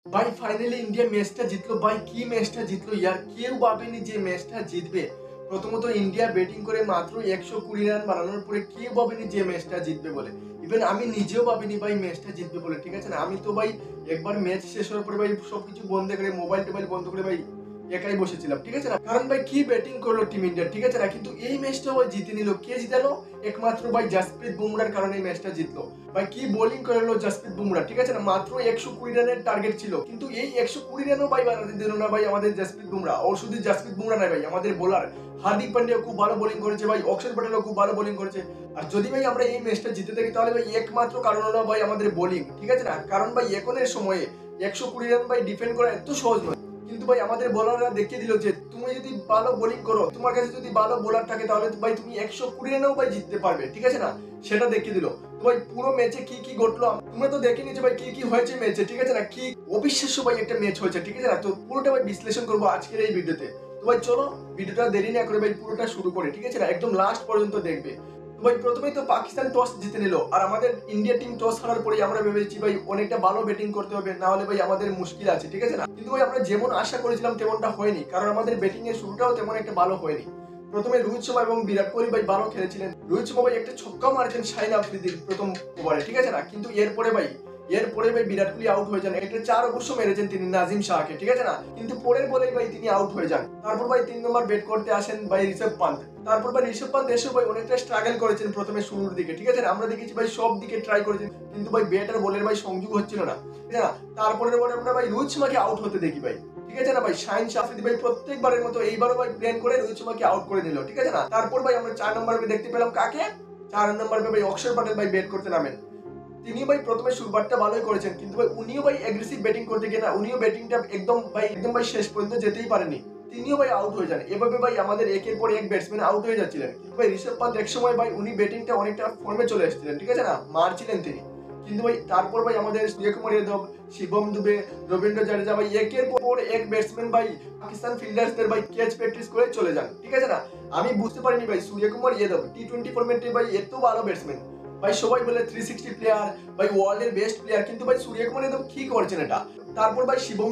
ভাই finally India ম্যাচটা জিতলো ভাই, কি ম্যাচটা জিতলো ইয়ার, কেউ ভাবেনি যে ম্যাচটা জিতবে। প্রথমত ইন্ডিয়া ব্যাটিং করে মাত্র 120 রান বানানোর পরে কেউ ভাবেনি যে ম্যাচটা জিতবে বলে। ইভেন আমি নিজেও ভাবিনি ভাই ম্যাচটা জিতবে বলে, ঠিক আছে না। আমি তো ভাই একবার ম্যাচ শেষ হওয়ার পরে ভাই সবকিছু বন্ধ করে মোবাইল টোবাইল বন্ধ করে ভাই একাই বসেছিলাম, ঠিক আছে না। কারণ ভাই কি ব্যাটিং করলো টিম ইন্ডিয়া, ঠিক আছে না। কিন্তু এই ম্যাচটা ভাই জিতে নিল, কে জিতালো? একমাত্র ভাই জাসপ্রীত বুমরার কারণে এই ম্যাচটা জিতলো। ভাই কি বোলিং করলো জাসপ্রীত বুমরা, ঠিক আছে না। মাত্র 120 রানের টার্গেট ছিল, কিন্তু এই 120 রানও ভাই বানাতে দিল না ভাই আমাদের জাসপ্রীত বুমরা। ও শুধু জাসপ্রীত বুমরা নাই ভাই, আমাদের বোলার হার্দিক পান্ডিয়া খুব ভালো বোলিং করেছে ভাই, অক্ষর প্যাটেলও খুব ভালো বোলিং করেছে। আর যদি ভাই আমরা এই ম্যাচটা জিতে থাকি তাহলে ভাই একমাত্র কারণ হলো ভাই আমাদের বোলিং, ঠিক আছে না। কারণ ভাই এখনের সময়ে 120 রান ভাই ডিফেন্ড করা এত সহজ নয়। কিন্তু ভাই আমাদের বোলাররা দেখিয়ে দিল যে তুমি যদি ভালো বোলিং করো, তোমার কাছে যদি ভালো বোলার থাকে তাহলে ভাই তুমি 120 রানেও ভাই জিততে পারবে, ঠিক আছে না। সেটা দেখিয়ে দিল। তো ভাই পুরো ম্যাচে কি কি ঘটলো তোমরা তো দেখে নিয়েছো ভাই, কি কি হয়েছে ম্যাচে, ঠিক আছে না। কি অবিশ্বাস্য ভাই একটা ম্যাচ হয়েছে, ঠিক আছে না। তো পুরোটা ভাই বিশ্লেষণ করবো আজকের এই ভিডিওতে। তো ভাই চলো ভিডিওটা দেরি না করে ভাই পুরোটা শুরু করে, ঠিক আছে না, একদম লাস্ট পর্যন্ত দেখবে। তো ভাই প্রথমেই তো পাকিস্তান টস জিতে নিল, আর আমাদের ইন্ডিয়া টিম টস হারার পরে আমরা ভেবেছি ভাই অনেকটা ভালো ব্যাটিং করতে হবে, না হলে ভাই আমাদের মুশকিল আছে, ঠিক আছে না। কিন্তু ভাই আমরা যেমন আশা করেছিলাম তেমনটা হয়নি, কারণ আমাদের ব্যাটিং এর শুরুটাও তেমন একটা ভালো হয়নি। প্রথমে রোহিত শর্মা এবং বিরাট কোহলি ভাই ভালো খেলেছিলেন। রোহিত শর্মা ভাই একটা ছক্কা মারছেন শাহিন আফ্রিদির প্রথম ওভারে, ঠিক আছে না। কিন্তু এরপরে ভাই বিরাট কোহলি আউট হয়ে যান। একটা 4 অবশ্য মেরেছেন তিনি নাজিম শাহকে, ঠিক আছে না। কিন্তু পরের বলেই ভাই তিনি আউট হয়ে যান। তারপর ভাই 3 নম্বর ব্যাট করতে আসেন ভাই ঋষভ পান্ত। তারপর ভাই ঋষভ পান্ত এসে ভাই অনেকটা স্ট্রাগল করেছেন প্রথমে শুরুর দিকে, ঠিক আছে না। আমরা দেখেছি ভাই সব দিকে ট্রাই করেছেন, কিন্তু ভাই ব্যাট আর বলের ভাই সংযোগ হচ্ছিল না, ঠিক আছে না। তারপরের বলে আমরা ভাই রোহিত শর্মাকে আউট হতে দেখি ভাই, ঠিক আছে না। ভাই শাহিন আফ্রিদি ভাই প্রত্যেকবারের মতো এইবারও ভাই প্ল্যান করে রোহিত শর্মাকে আউট করে দিল, ঠিক আছে না। তারপর ভাই আমরা 4 নম্বরে দেখতে পেলাম কাকে, 4 নম্বরে ভাই অক্ষর প্যাটেল ভাই ব্যাট করতে নামেন। তিনি ভাই প্রথমে শুরুটা ভালোই করেছেন, কিন্তু ভাই উনিও ভাই এগ্রেসিভ ব্যাটিং করতে গিয়ে না, উনিও ব্যাটিংটা একদম ভাই শেষ পর্যন্ত যেতেই পারেনি। তিনিও ভাই আউট হয়ে যান। এভাবে ভাই আমাদের একের পর এক ব্যাটসম্যান আউট হয়ে যাচ্ছিলেন। কিন্তু ভাই ঋষভ পান্ত এক সময় ভাই উনি ব্যাটিংটা অনেকটা ফর্মে চলে এসেছিলেন, ঠিক আছে না, মারছিলেন তিনি। কিন্তু ভাই তারপর ভাই আমাদের সূর্যকুমার যাদব, শিবম দুবে, রবীন্দ্র জাদেজা ভাই একের পর এক ব্যাটসম্যান ভাই পাকিস্তান ফিল্ডার্সদের ভাই ক্যাচ প্র্যাকটিস করে চলে যান, ঠিক আছে না। আমি বুঝতে পারিনি ভাই সূর্যকুমার যাদব টি-20 ফরম্যাটে ভাই এত ভালো ব্যাটসম্যান। ভাই সবাই বলে 360 প্লেয়ার, ভাই ওয়ার্ল্ডের বেস্ট প্লেয়ার, কিন্তু ভাই সূর্যকুমার যাদব কি করছেন এটা। তারপর ভাই শিবম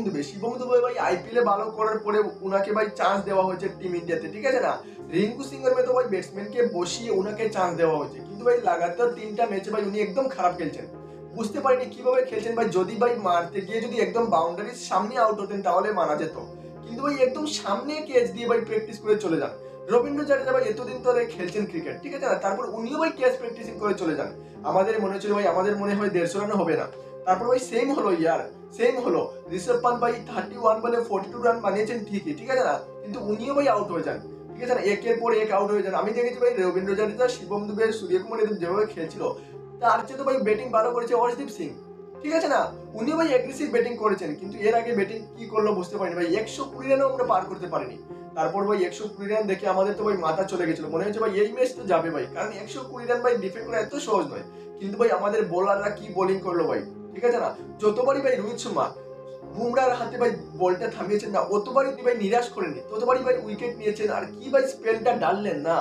দুবে ভাই আইপিএলে ভালো করার পরে উনাকে ভাই চান্স দেওয়া হয়েছে টিম ইন্ডিয়াতে, ঠিক আছে না। রিঙ্কু সিংয়ের মতো ভাই ব্যাটসম্যানকে বসিয়ে উনাকে চান্স দেওয়া হয়েছে, কিন্তু ভাই লাগাতার 3টা ম্যাচে ভাই উনি একদম খারাপ খেলছেন। বুঝতে পারিনি কিভাবে খেলছেন ভাই। যদি ভাই মারতে গিয়ে যদি একদম বাউন্ডারির সামনে আউট হতেন তাহলে মানা যেত, কিন্তু ভাই একদম সামনে ক্যাচ দিয়ে ভাই প্র্যাকটিস করে চলে যান। রবীন্দ্র জাদেজা ভাই এতদিন ধরে খেলছেন ক্রিকেট, ঠিক আছে না, তারপর উনিও ভাই ক্যাচ প্র্যাকটিসিং করে চলে যান। আমাদের মনে হচ্ছিল ভাই আমাদের মনে হয় 150 রানও হবে না। তারপর ভাই সেম হলো ঋষভ পান্ত ভাই 31 বলে 42 রান বানিয়েছেন ঠিকই, ঠিক আছে না, কিন্তু উনিও ভাই আউট হয়ে যান, ঠিক আছে না, একের পর এক আউট হয়ে যান। আমি দেখেছি ভাই রবীন্দ্র জাদেজা, শিবম দুবে, সূর্যকুমার যাদব যেভাবে খেলছিল তার চেয়ে তো ভাই ব্যাটিং ভালো করেছে অর্শদীপ সিং, ঠিক আছে না। উনিও ভাই এগ্রেসিভ ব্যাটিং করেছেন, কিন্তু এর আগে ব্যাটিং কি করলো বুঝতে পারিনি ভাই। 120 রানও আমরা পার করতে পারিনি। তারপর ভাই 120 রান দেখে আমাদের তো ভাই মাথা চলে গেছিল, মনে হচ্ছে ভাই এই ম্যাচ তো যাবে ভাই, কারণ 120 রান ভাই ডিফেন্ড করা এত সহজ নয়। কিন্তু ভাই আমাদের বোলাররা কি বোলিং করলো ভাই, ঠিক আছে না। যতবারই ভাই রোহিত শর্মা বুমরার হাতে ভাই বলটা থামিয়েছেন না, অতবারই ভাই নিরাশ করেননি, ততবারই ভাই উইকেট নিয়েছেন। আর কি ভাই স্পেলটা ডাললেন না।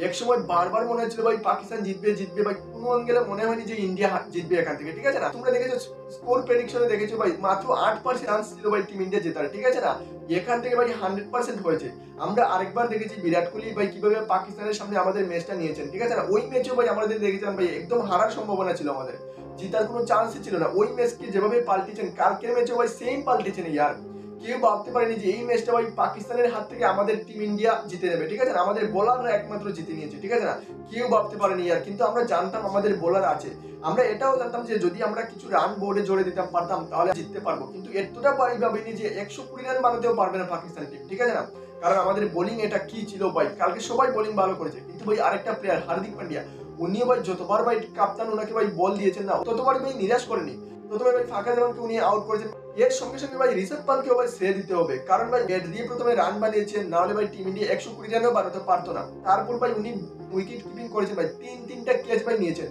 এক সময় বারবার মনে হচ্ছিল ভাই পাকিস্তান জিতবে ভাই, কোনো অ্যাঙ্গেলে মনে হয়নি যে ইন্ডিয়া জিতবে এখান থেকে, ঠিক আছে না। তোমরা দেখেছো স্কোর প্রেডিকশনে দেখেছো ভাই মাত্র 8% চান্স ছিল ভাই টিম ইন্ডিয়া জেতার, ঠিক আছে না। এখান থেকে ভাই 100% হয়েছে। আমরা আরেকবার দেখেছি বিরাট কোহলি ভাই কিভাবে পাকিস্তানের সামনে আমাদের ম্যাচটা নিয়েছেন, ঠিক আছে না। ওই ম্যাচেও ভাই আমাদের দেখেছিলাম ভাই একদম হারার সম্ভাবনা ছিল আমাদের, জিতার কোনো চান্সই ছিল না। ওই ম্যাচকে যেভাবে পাল্টেছেন কালকের ম্যাচেও ভাই সেম পাল্টেছেন ইয়ার। কেউ ভাবতে পারেনি যে এই ম্যাচটা ভাই পাকিস্তানের হাত থেকে আমাদের টিম ইন্ডিয়া জিতে নেবে, ঠিক আছে না। আমাদের বোলাররা একমাত্র জিতে নিয়েছে, ঠিক আছে না। কেউ ভাবতে পারেনি ইয়ার, কিন্তু আমরা জানতাম আমাদের বোলার আছে। আমরা এটাও জানতাম যে যদি আমরা কিছু রান বোর্ডে জোরে দিতে পারতাম তাহলে জিততে পারবো, কিন্তু এতটা ভাবিনি যে 120 রান বানাতেও পারবে না পাকিস্তান টিম, ঠিক আছে না। কারণ আমাদের বোলিং এটা কি ছিল ভাই, কালকে সবাই বোলিং ভালো করেছে, কিন্তু ভাই আরেকটা প্লেয়ার হার্দিক পান্ডিয়া, উনিও ভাই যতবার ভাই কাপ্তান ওনাকে ভাই বল দিয়েছেন না ততবার ভাই নিরাশ করেনি। প্রথমে ভাই ফাঁকা জামানকে উনি আউট করেছেন। এর সঙ্গে সঙ্গে ভাই ঋষভ পান্তকেও ভাই শ্রেয় দিতে হবে, কারণ ভাই ব্যাট দিয়ে প্রথমে রান বানিয়েছেন, না হলে ভাই টিম ইন্ডিয়া 120 রানও বানাতে পারতো না। তারপর ভাই উনি উইকেট কিপিং করেছেন ভাই, তিনটা ক্যাচ ভাই নিয়েছেন।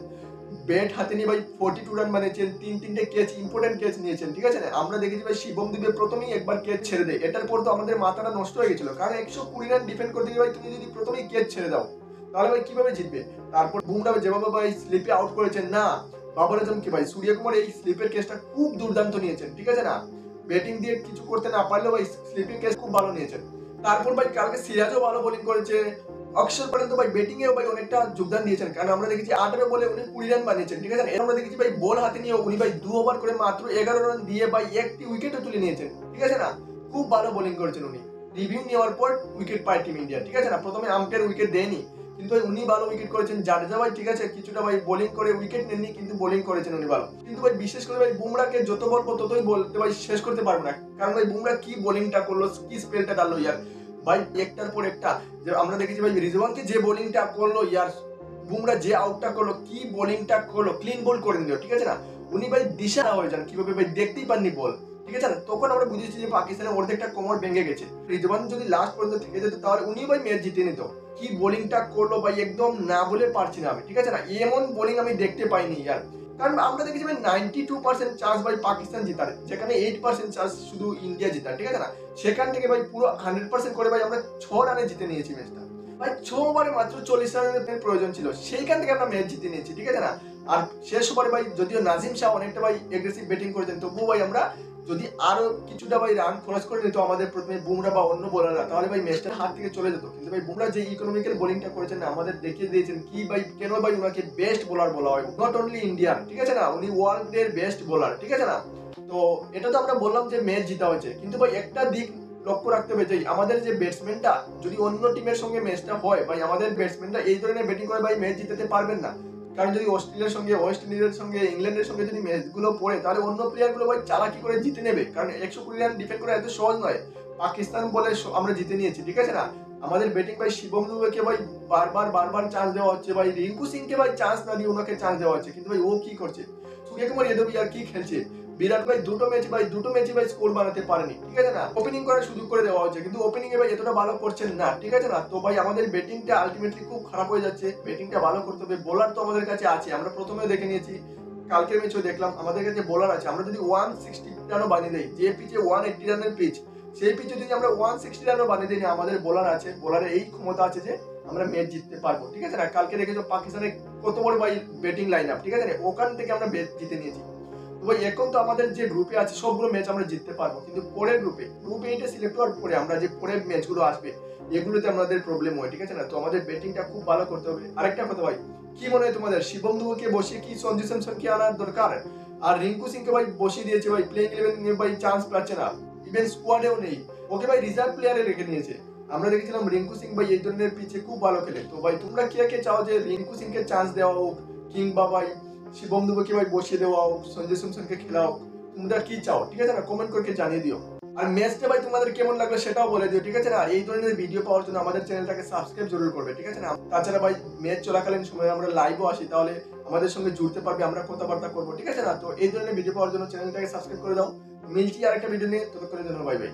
ব্যাট হাতে নিয়ে ভাই 42 রান বানিয়েছেন, তিনটে ক্যাচ ইম্পর্টেন্ট ক্যাচ নিয়েছেন, ঠিক আছে না। আমরা দেখেছি ভাই শিবম দুবে প্রথমেই একবার ক্যাচ ছেড়ে দেয়, এটার পর তো আমাদের মাথাটা নষ্ট হয়ে গেছিল, কারণ 120 রান ডিফেন্ড করতে গিয়ে ভাই তুমি যদি প্রথমেই ক্যাচ ছেড়ে দাও তাহলে ভাই কিভাবে জিতবে। তারপর বুমরা যেভাবে ভাই স্লিপে আউট করেছেন না, বাবর আজম কি ভাই সূর্যকুমার এই স্লিপের কেসটা খুব দুর্দান্ত নিয়েছেন, ঠিক আছে না। ব্যাটিং দিয়ে কিছু করতে না পারলেও ভাই স্লিপিং ক্যাচ খুব ভালো নিয়েছেন। তারপর ভাই কালকে সিরাজও ভালো বোলিং করেছে, অক্ষর পর্যন্ত ভাই ব্যাটিং এও ভাই অনেকটা যোগদান দিয়েছেন, কারণ আমরা দেখেছি 18 বলে উনি 20 রান বানিয়েছেন, ঠিক আছে। আমরা দেখেছি ভাই বল হাতে নিয়ে উনি ভাই 2 ওভার করে মাত্র 11 রান দিয়ে ভাই একটি উইকেটও তুলে নিয়েছেন, ঠিক আছে না। খুব ভালো বোলিং করেছেন উনি। রিভিউ নেওয়ার পর উইকেট পায় টিম ইন্ডিয়া, ঠিক আছে না। প্রথমে আম্পায়ার উইকেট দেয়নি, কিন্তু ভাই উনি ভালো উইকেট করেছেন। জাডেজা ভাই ঠিক আছে কিছুটা ভাই বোলিং করে উইকেট নেননি, কিন্তু বোলিং করেছেন উনি ভালো। কিন্তু ভাই বিশেষ করে ভাই বুমরাকে যত বলবো ততই বলতে ভাই শেষ করতে পারবো না, কারণ ভাই বুমরা কি বোলিংটা করলো, কি স্পেলটা ডাললো ইয়ার ভাই, একটার পর একটা। যে আমরা দেখেছি ভাই রিজওয়ানকে যে বোলিংটা করলো ইয়ার, বুমরা যে আউটটা করলো, কি বোলিংটা করলো, ক্লিন বল করে দিল, ঠিক আছে না। উনি ভাই দিশা হয়ে যান কিভাবে ভাই, দেখতেই পাননি বল, ঠিক আছে না। তখন আমরা বুঝেছি যে পাকিস্তানের অর্ধেকটা কোমর ভেঙে গেছে। রিজওয়ান যদি লাস্ট পর্যন্ত থেকে যেত তাহলে উনি ভাই ম্যাচ জিতে নিত। কি বোলিংটা করলো ভাই, একদম না বলে পারছি না আমি, ঠিক আছে না। এমন বোলিং আমি দেখতে পাইনি ইয়ার। কারণ আমরা দেখেছি ভাই 92% চান্স ভাই পাকিস্তান জেতার, যেখানে 8% চান্স শুধু ইন্ডিয়া জেতার, ঠিক আছে না। সেখান থেকে ভাই পুরো 100% করে ভাই আমরা 6 রানে জিতে নিয়েছি ম্যাচটা। ভাই 6 ওভারে মাত্র 40 রানের প্রয়োজন ছিল, সেইখান থেকে আমরা ম্যাচ জিতে নিয়েছি, ঠিক আছে না। আর শেষ ওভারে ভাই যদিও নাজিম শাহ অনেকটা ভাই এগ্রেসিভ ব্যাটিং করেছেন, তবুও ভাই আমরা যদি আরো কিছুটা ভাই রান খরচ করে নিত আমাদের প্রথমে বুমরা বা অন্য বোলাররা, তাহলে ভাই ম্যাচটা হাত থেকে চলে যেত। কিন্তু ভাই বুমরা যে ইকোনমিক্যাল বোলিংটা করেছেন না, আমাদের দেখিয়ে দিয়েছেন কি ভাই, কেন ভাই ওনাকে বেস্ট বোলার বলা হয়, নট অনলি ইন্ডিয়ান, ঠিক আছে না, উনি ওয়ার্ল্ড এর বেস্ট বোলার, ঠিক আছে না। তো এটা তো আমরা বললাম যে ম্যাচ জিতা হয়েছে, কিন্তু ভাই একটা দিক লক্ষ্য রাখতে হবে যে আমাদের যে ব্যাটসম্যানটা যদি অন্য টিমের সঙ্গে ম্যাচটা হয় ভাই, আমাদের ব্যাটসম্যানটা এই ধরনের ব্যাটিং করে ভাই ম্যাচ জিতাতে পারবেন না। কারণ যদি অস্ট্রেলিয়ার সঙ্গে, ওয়েস্ট ইন্ডিজের সঙ্গে, ইংল্যান্ডের সঙ্গে যদি ম্যাচগুলো পড়ে, তাহলে অন্য প্লেয়ারগুলো ভাই চালাকি করে জিতে নেবে, কারণ 120 রান ডিফেন্ড করা এত সহজ নয়। পাকিস্তান বলে আমরা জিতে নিয়েছি, ঠিক আছে না। আমাদের ব্যাটিং ভাই শিবম দুবেকে ভাই বারবার চান্স দেওয়া হচ্ছে ভাই, রিঙ্কু সিংকে ভাই চান্স না দিয়ে ওনাকে চান্স দেওয়া হচ্ছে, কিন্তু ভাই ও কি করছে, সূর্যকুমার যাদব আর কি খেলছে। বিরাট ভাই দুটো ম্যাচে ভাই স্কোর বানাতে পারেনি, ঠিক আছে না। ওপেনিং করার সুযোগ করে দেওয়া হচ্ছে, কিন্তু ওপেনিং এ ভাই এতটা ভালো করছেন না, ঠিক আছে না। তো ভাই আমাদের ব্যাটিংটা আলটিমেটলি খুব খারাপ হয়ে যাচ্ছে, ব্যাটিংটা ভালো করতে হবে। বোলার তো আমাদের কাছে আছে, আমরা প্রথমে দেখে নিয়েছি, কালকের ম্যাচও দেখলাম আমাদের কাছে বোলার আছে। আমরা যদি 160 রানও বানিয়ে দেই, যে পিচে 180 রানের পিচ, সেই পিচে যদি আমরা 160 রানও বানিয়ে দিই, আমাদের বোলার আছে, বোলারের এই ক্ষমতা আছে যে আমরা ম্যাচ জিততে পারবো, ঠিক আছে না। কালকে দেখেছো পাকিস্তানের কত বড় ভাই ব্যাটিং লাইন আপ, ঠিক আছে না, ওখান থেকে আমরা ম্যাচ জিতে নিয়েছি। ভাই এখন তো আমাদের যে গ্রুপে আছে সবগুলো ম্যাচ আমরা জিততে পারবো, কিন্তু পরের গ্রুপে এইটা সিলেক্ট হওয়ার পরে আমরা যে পরের ম্যাচগুলো আসবে এগুলোতে আমাদের প্রবলেম হয়, ঠিক আছে না। তো আমাদের ব্যাটিংটা খুব ভালো করতে হবে। আরেকটা কথা ভাই, কি মনে হয় তোমাদের, শিবম দুবেকে বসিয়ে কি সঞ্জু স্যামসনকে আনার দরকার? আর রিঙ্কু সিংকে ভাই বসিয়ে দিয়েছে ভাই, প্লেইং 11 ভাই চান্স পাচ্ছে না, ইভেন স্কোয়াডেও নেই, ওকে ভাই রিজার্ভ প্লেয়ারে রেখে নিয়েছে। আমরা দেখেছিলাম রিঙ্কু সিং ভাই এই ধরনের পিচে খুব ভালো খেলে। তো ভাই তোমরা কে চাও যে রিঙ্কু সিংকে চান্স দেওয়া হোক, কিংবা ভাই শিবম দুবেকে ভাই বসিয়ে দেওয়া হোক, সঞ্জু স্যামসনকে খেলাও, তোমরা কি চাও, ঠিক আছে না, কমেন্ট করে জানিয়ে দিও। আর ম্যাচটা ভাই তোমাদের কেমন লাগলো সেটাও বলে দিও, ঠিক আছে না। আর এই ধরনের ভিডিও পাওয়ার জন্য আমাদের চ্যানেলটাকে সাবস্ক্রাইব জরুর করবে, ঠিক আছে না। তাছাড়া ভাই ম্যাচ চলাকালীন সময় আমরা লাইভও আসি, তাহলে আমাদের সঙ্গে জুড়তে পারবে, আমরা কথাবার্তা করবো, ঠিক আছে না। তো এই ধরনের ভিডিও পাওয়ার জন্য চ্যানেলটাকে সাবস্ক্রাইব করে দাও। মিলছি আরেকটা ভিডিও নিয়ে, ততক্ষণের জন্য বাই বাই।